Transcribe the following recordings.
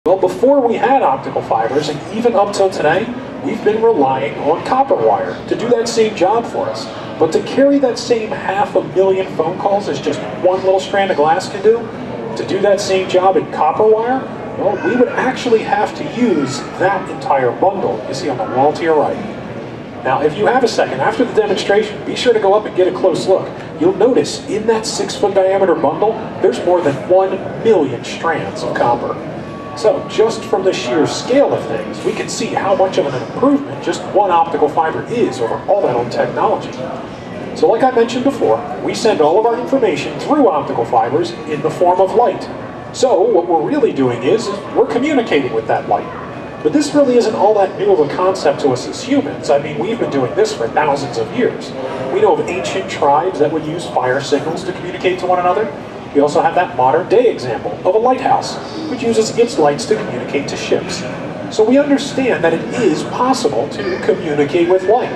Well, before we had optical fibers, and even up till today, we've been relying on copper wire to do that same job for us. But to carry that same 500,000 phone calls as just one little strand of glass can do, to do that same job in copper wire, well, we would actually have to use that entire bundle you see on the wall to your right. Now, if you have a second, after the demonstration, be sure to go up and get a close look. You'll notice in that 6-foot diameter bundle, there's more than 1 million strands of copper. So, just from the sheer scale of things, we can see how much of an improvement just one optical fiber is over all that old technology. So like I mentioned before, we send all of our information through optical fibers in the form of light. So what we're really doing is we're communicating with that light. But this really isn't all that new of a concept to us as humans. I mean, we've been doing this for thousands of years. We know of ancient tribes that would use fire signals to communicate to one another. We also have that modern day example of a lighthouse, which uses its lights to communicate to ships. So we understand that it is possible to communicate with light.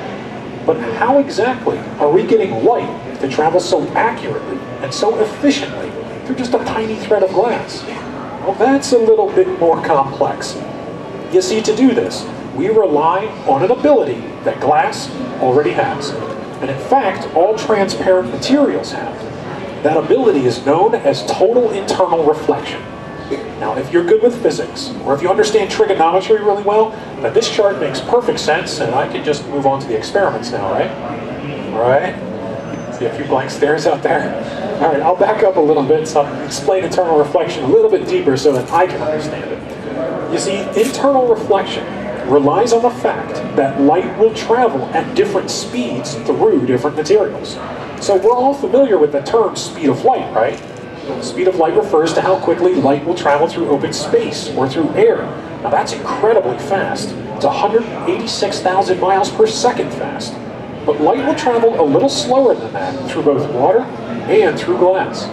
But how exactly are we getting light to travel so accurately and so efficiently through just a tiny thread of glass? Well, that's a little bit more complex. You see, to do this, we rely on an ability that glass already has. And in fact, all transparent materials have. That ability is known as total internal reflection. Now, if you're good with physics, or if you understand trigonometry really well, then this chart makes perfect sense, and I can just move on to the experiments now, right? All right? See a few blank stares out there? All right, I'll back up a little bit so I'll explain internal reflection a little bit deeper so that I can understand it. You see, internal reflection relies on the fact that light will travel at different speeds through different materials. So we're all familiar with the term speed of light, right? The speed of light refers to how quickly light will travel through open space or through air. Now that's incredibly fast. It's 186,000 miles per second fast. But light will travel a little slower than that through both water and through glass.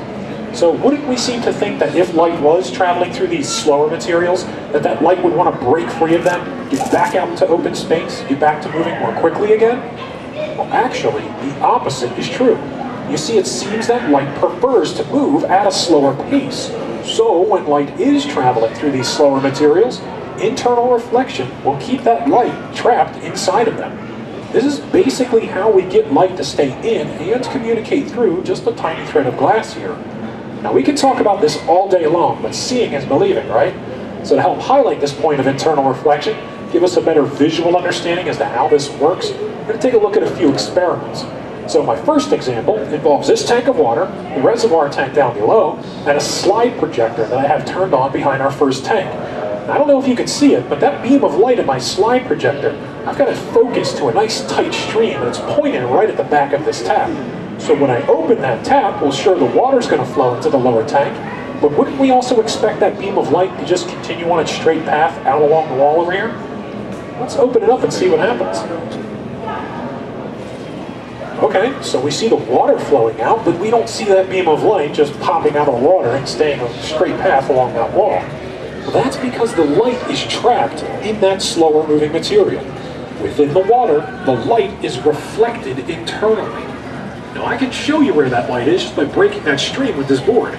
So wouldn't we seem to think that if light was traveling through these slower materials, that light would want to break free of them, get back out into open space, get back to moving more quickly again? Well, actually, the opposite is true. You see, it seems that light prefers to move at a slower pace. So when light is traveling through these slower materials, internal reflection will keep that light trapped inside of them. This is basically how we get light to stay in and communicate through just a tiny thread of glass here. Now we can talk about this all day long, but seeing is believing, right? So to help highlight this point of internal reflection, give us a better visual understanding as to how this works, we're going to take a look at a few experiments. So my first example involves this tank of water, the reservoir tank down below, and a slide projector that I have turned on behind our first tank. Now, I don't know if you can see it, but that beam of light in my slide projector, I've got it focused to a nice tight stream, and it's pointed right at the back of this tap. So when I open that tap, well, sure, the water's going to flow into the lower tank, but wouldn't we also expect that beam of light to just continue on its straight path out along the wall over here? Let's open it up and see what happens. Okay, so we see the water flowing out, but we don't see that beam of light just popping out of the water and staying on a straight path along that wall. Well, that's because the light is trapped in that slower moving material. Within the water, the light is reflected internally. Now I can show you where that light is just by breaking that stream with this board.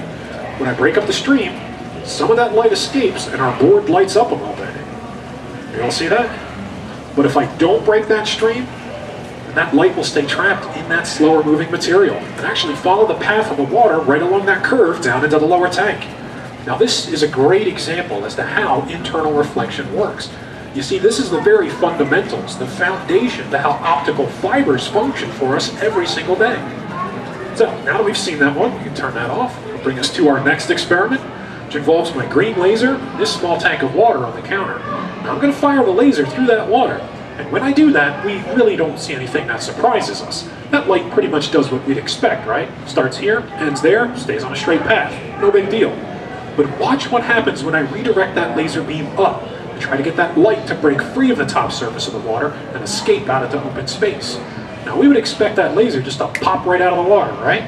When I break up the stream, some of that light escapes and our board lights up a little bit. You all see that? But if I don't break that stream, that light will stay trapped in that slower moving material and actually follow the path of the water right along that curve down into the lower tank. Now this is a great example as to how internal reflection works. You see, this is the very fundamentals, the foundation to how optical fibers function for us every single day. So now that we've seen that one, we can turn that off. It'll bring us to our next experiment, which involves my green laser, this small tank of water on the counter. Now I'm going to fire the laser through that water. And when I do that, we really don't see anything that surprises us. That light pretty much does what we'd expect, right? Starts here, ends there, stays on a straight path. No big deal. But watch what happens when I redirect that laser beam up and try to get that light to break free of the top surface of the water and escape out into open space. Now we would expect that laser just to pop right out of the water, right?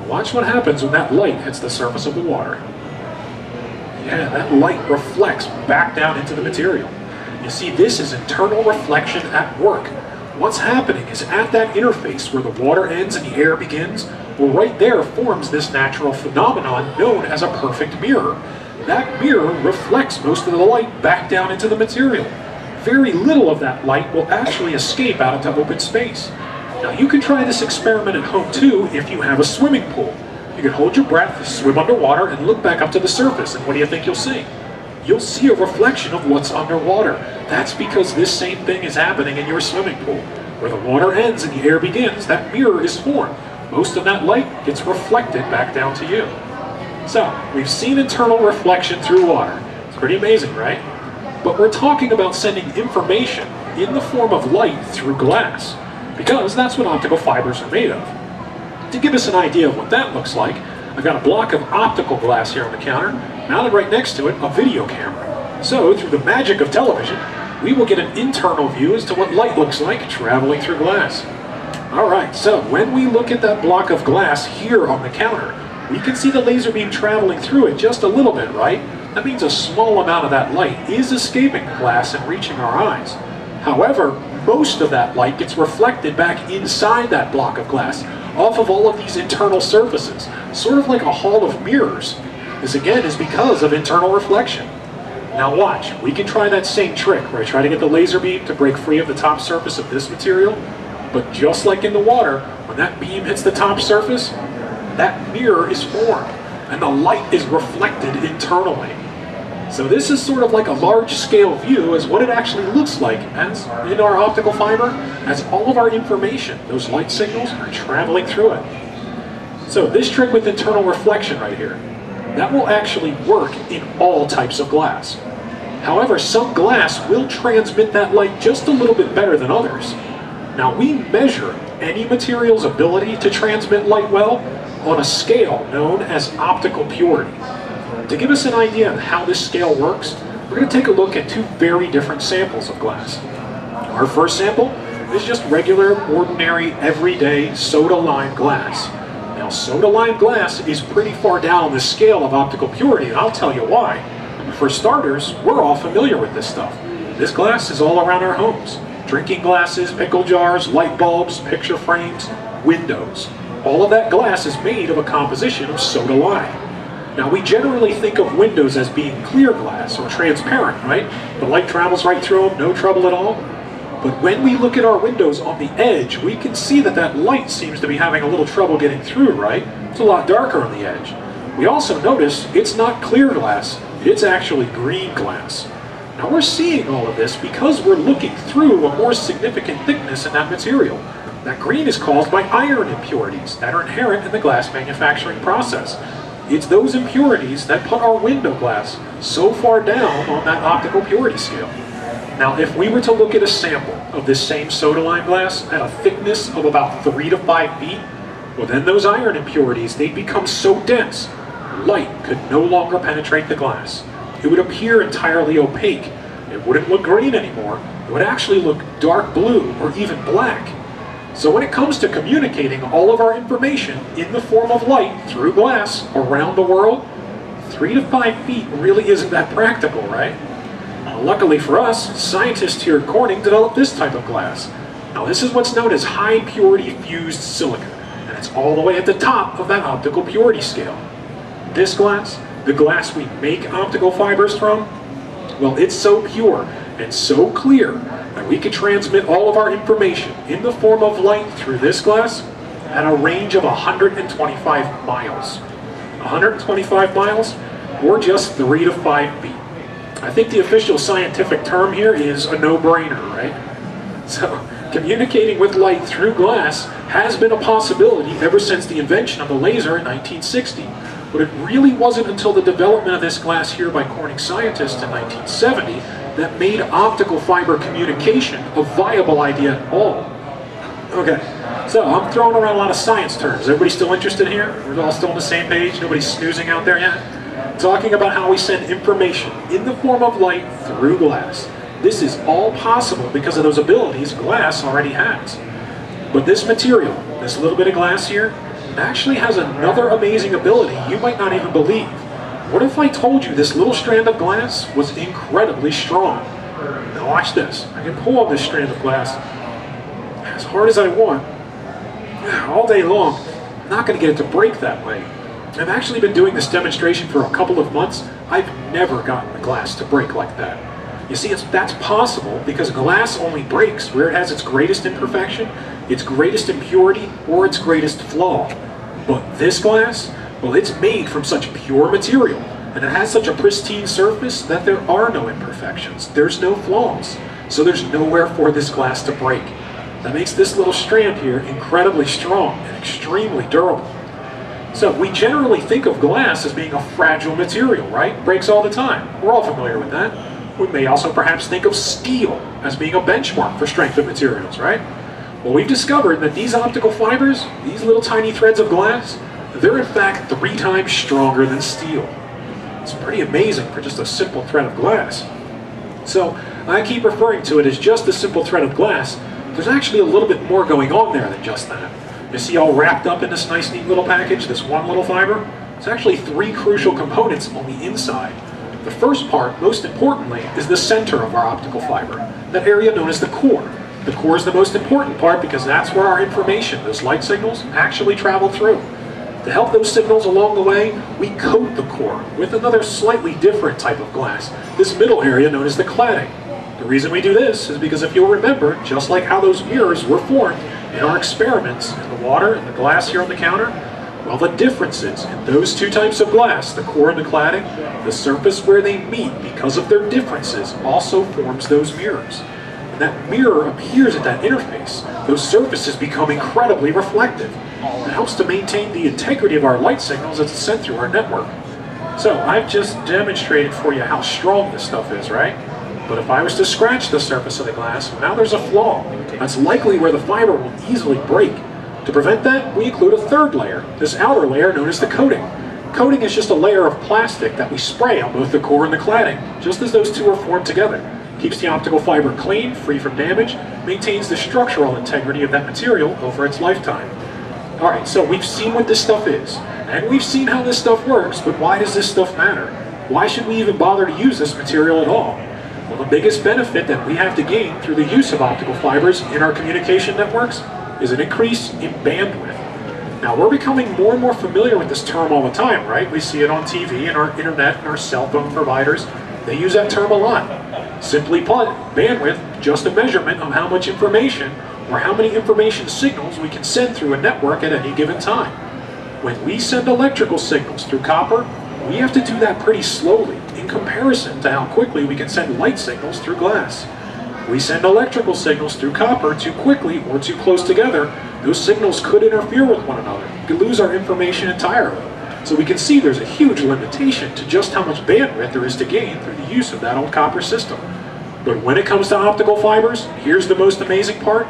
Watch what happens when that light hits the surface of the water. Yeah, that light reflects back down into the material. You see, this is internal reflection at work. What's happening is at that interface where the water ends and the air begins, well, right there forms this natural phenomenon known as a perfect mirror. that mirror reflects most of the light back down into the material. Very little of that light will actually escape out into open space. Now you can try this experiment at home too if you have a swimming pool. You can hold your breath, swim underwater, and look back up to the surface, and what do you think you'll see? You'll see a reflection of what's underwater. That's because this same thing is happening in your swimming pool. Where the water ends and the air begins, that mirror is formed. Most of that light gets reflected back down to you. So, we've seen internal reflection through water. It's pretty amazing, right? But we're talking about sending information in the form of light through glass, because that's what optical fibers are made of. To give us an idea of what that looks like, I've got a block of optical glass here on the counter, mounted right next to it, a video camera. So, through the magic of television, we will get an internal view as to what light looks like traveling through glass. Alright, so when we look at that block of glass here on the counter, we can see the laser beam traveling through it just a little bit, right? That means a small amount of that light is escaping the glass and reaching our eyes. However, most of that light gets reflected back inside that block of glass, off of all of these internal surfaces, sort of like a hall of mirrors. This again is because of internal reflection. Now watch, we can try that same trick where I try to get the laser beam to break free of the top surface of this material, but just like in the water, when that beam hits the top surface, that mirror is formed, and the light is reflected internally. So this is sort of like a large-scale view as what it actually looks like as in our optical fiber, as all of our information, those light signals, are traveling through it. So this trick with internal reflection right here, that will actually work in all types of glass. However, some glass will transmit that light just a little bit better than others. Now we measure any material's ability to transmit light well on a scale known as optical purity. To give us an idea of how this scale works, we're going to take a look at two very different samples of glass. Our first sample is just regular, ordinary, everyday soda lime glass. Now, soda lime glass is pretty far down on the scale of optical purity, and I'll tell you why. For starters, we're all familiar with this stuff. This glass is all around our homes. Drinking glasses, pickle jars, light bulbs, picture frames, windows. All of that glass is made of a composition of soda lime. Now, we generally think of windows as being clear glass or transparent, right? The light travels right through them, no trouble at all. But when we look at our windows on the edge, we can see that that light seems to be having a little trouble getting through, right? It's a lot darker on the edge. We also notice it's not clear glass, it's actually green glass. Now we're seeing all of this because we're looking through a more significant thickness in that material. That green is caused by iron impurities that are inherent in the glass manufacturing process. It's those impurities that put our window glass so far down on that optical purity scale. Now, if we were to look at a sample of this same soda lime glass at a thickness of about 3 to 5 feet, well then those iron impurities, they'd become so dense, light could no longer penetrate the glass. It would appear entirely opaque. It wouldn't look green anymore. It would actually look dark blue or even black. So when it comes to communicating all of our information in the form of light through glass around the world, 3 to 5 feet really isn't that practical, right? Now, luckily for us, scientists here at Corning developed this type of glass. Now this is what's known as high purity fused silica, and it's all the way at the top of that optical purity scale. This glass, the glass we make optical fibers from, well, it's so pure and so clear that we can transmit all of our information in the form of light through this glass at a range of 125 miles. 125 miles, or just 3 to 5 feet. I think the official scientific term here is a no-brainer, right? So, communicating with light through glass has been a possibility ever since the invention of the laser in 1960. But it really wasn't until the development of this glass here by Corning scientists in 1970 that made optical fiber communication a viable idea at all. Okay, so I'm throwing around a lot of science terms. Everybody still interested here? We're all still on the same page? Nobody's snoozing out there yet? Talking about how we send information in the form of light through glass. This is all possible because of those abilities glass already has. But this material, this little bit of glass here, actually has another amazing ability you might not even believe. What if I told you this little strand of glass was incredibly strong? Now watch this. I can pull on this strand of glass as hard as I want, all day long. I'm not going to get it to break that way. I've actually been doing this demonstration for a couple of months, I've never gotten the glass to break like that. You see, that's possible because glass only breaks where it has its greatest imperfection, its greatest impurity, or its greatest flaw. But this glass, well, it's made from such pure material, and it has such a pristine surface that there are no imperfections. There's no flaws. So there's nowhere for this glass to break. That makes this little strand here incredibly strong and extremely durable. So we generally think of glass as being a fragile material, right? Breaks all the time. We're all familiar with that. We may also perhaps think of steel as being a benchmark for strength of materials, right? Well, we've discovered that these optical fibers, these little tiny threads of glass, they're in fact 3 times stronger than steel. It's pretty amazing for just a simple thread of glass. So I keep referring to it as just a simple thread of glass. There's actually a little bit more going on there than just that. You see all wrapped up in this nice neat little package, this one little fiber? It's actually 3 crucial components on the inside. The first part, most importantly, is the center of our optical fiber, that area known as the core. The core is the most important part because that's where our information, those light signals, actually travel through. To help those signals along the way, we coat the core with another slightly different type of glass, this middle area known as the cladding. The reason we do this is because if you'll remember, just like how those mirrors were formed in our experiments in the water and the glass here on the counter, well, the differences in those 2 types of glass, the core and the cladding, the surface where they meet because of their differences also forms those mirrors. And that mirror appears at that interface. Those surfaces become incredibly reflective. It helps to maintain the integrity of our light signals as it's sent through our network. So I've just demonstrated for you how strong this stuff is, right? But if I was to scratch the surface of the glass, now there's a flaw. That's likely where the fiber will easily break. To prevent that, we include a 3rd layer, this outer layer known as the coating. Coating is just a layer of plastic that we spray on both the core and the cladding, just as those 2 are formed together. Keeps the optical fiber clean, free from damage, maintains the structural integrity of that material over its lifetime. Alright, so we've seen what this stuff is, and we've seen how this stuff works, but why does this stuff matter? Why should we even bother to use this material at all? Well, the biggest benefit that we have to gain through the use of optical fibers in our communication networks is an increase in bandwidth. Now, we're becoming more and more familiar with this term all the time, right? We see it on TV and our internet and our cell phone providers. They use that term a lot. Simply put, bandwidth, just a measurement of how much information or how many information signals we can send through a network at any given time. When we send electrical signals through copper, we have to do that pretty slowly in comparison to how quickly we can send light signals through glass. We send electrical signals through copper too quickly or too close together, those signals could interfere with one another. We could lose our information entirely. So we can see there's a huge limitation to just how much bandwidth there is to gain through the use of that old copper system. But when it comes to optical fibers, here's the most amazing part.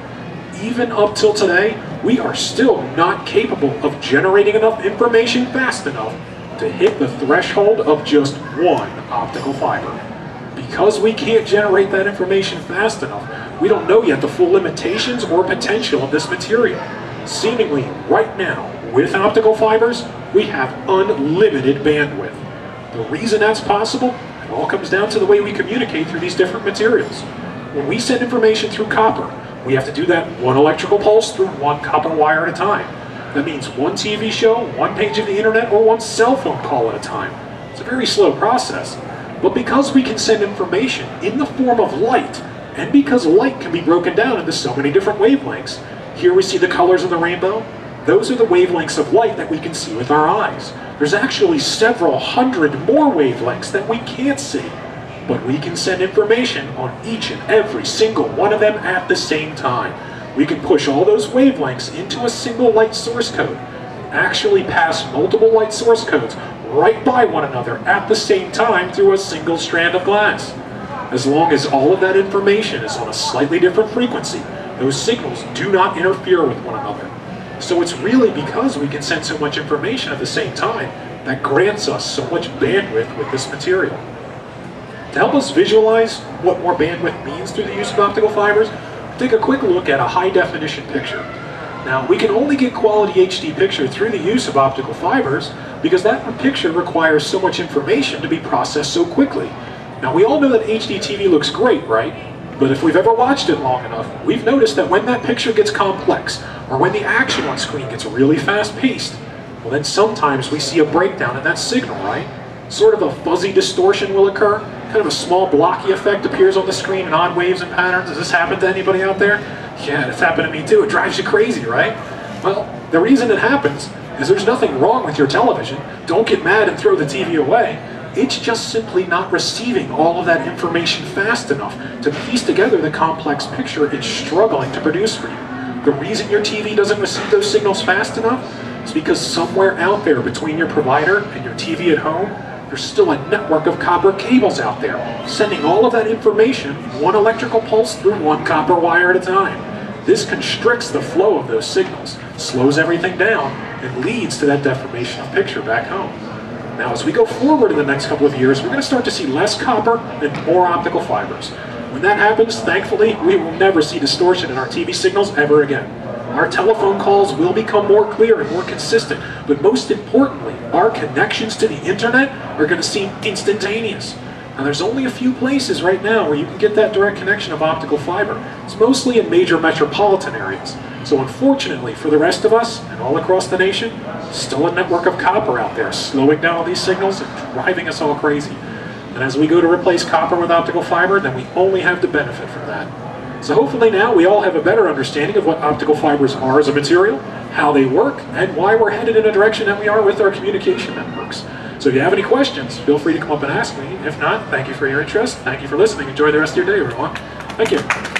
Even up till today, we are still not capable of generating enough information fast enough to hit the threshold of just 1 optical fiber. Because we can't generate that information fast enough, we don't know yet the full limitations or potential of this material. Seemingly, right now, with optical fibers, we have unlimited bandwidth. The reason that's possible, it all comes down to the way we communicate through these different materials. When we send information through copper, we have to do that 1 electrical pulse through 1 copper wire at a time. That means 1 TV show, 1 page of the internet, or 1 cell phone call at a time. It's a very slow process. But because we can send information in the form of light, and because light can be broken down into so many different wavelengths, here we see the colors of the rainbow. Those are the wavelengths of light that we can see with our eyes. There's actually several hundred more wavelengths that we can't see. But we can send information on each and every single one of them at the same time. We can push all those wavelengths into a single light source code, actually pass multiple light source codes right by one another at the same time through a single strand of glass. As long as all of that information is on a slightly different frequency, those signals do not interfere with one another. So it's really because we can send so much information at the same time that grants us so much bandwidth with this material. To help us visualize what more bandwidth means through the use of optical fibers, take a quick look at a high-definition picture. Now, we can only get quality HD picture through the use of optical fibers because that picture requires so much information to be processed so quickly. Now, we all know that HD TV looks great, right? But if we've ever watched it long enough, we've noticed that when that picture gets complex, or when the action on screen gets really fast-paced, well then sometimes we see a breakdown in that signal, right? Sort of a fuzzy distortion will occur. Kind of a small blocky effect appears on the screen in odd waves and patterns. Does this happen to anybody out there? Yeah, it's happened to me too. It drives you crazy, right? Well, the reason it happens is there's nothing wrong with your television. Don't get mad and throw the TV away. It's just simply not receiving all of that information fast enough to piece together the complex picture it's struggling to produce for you. The reason your TV doesn't receive those signals fast enough is because somewhere out there between your provider and your TV at home, there's still a network of copper cables out there, sending all of that information, one electrical pulse through one copper wire at a time. This constricts the flow of those signals, slows everything down, and leads to that deformation of picture back home. Now, as we go forward in the next couple of years, we're going to start to see less copper and more optical fibers. When that happens, thankfully, we will never see distortion in our TV signals ever again. Our telephone calls will become more clear and more consistent, but most importantly, our connections to the internet are going to seem instantaneous. Now, there's only a few places right now where you can get that direct connection of optical fiber. It's mostly in major metropolitan areas. So unfortunately, for the rest of us, and all across the nation, still a network of copper out there, slowing down all these signals and driving us all crazy. And as we go to replace copper with optical fiber, then we only have to benefit from that. So hopefully now we all have a better understanding of what optical fibers are as a material, how they work, and why we're headed in a direction that we are with our communication networks. So if you have any questions, feel free to come up and ask me. If not, thank you for your interest. Thank you for listening. Enjoy the rest of your day, everyone. Thank you.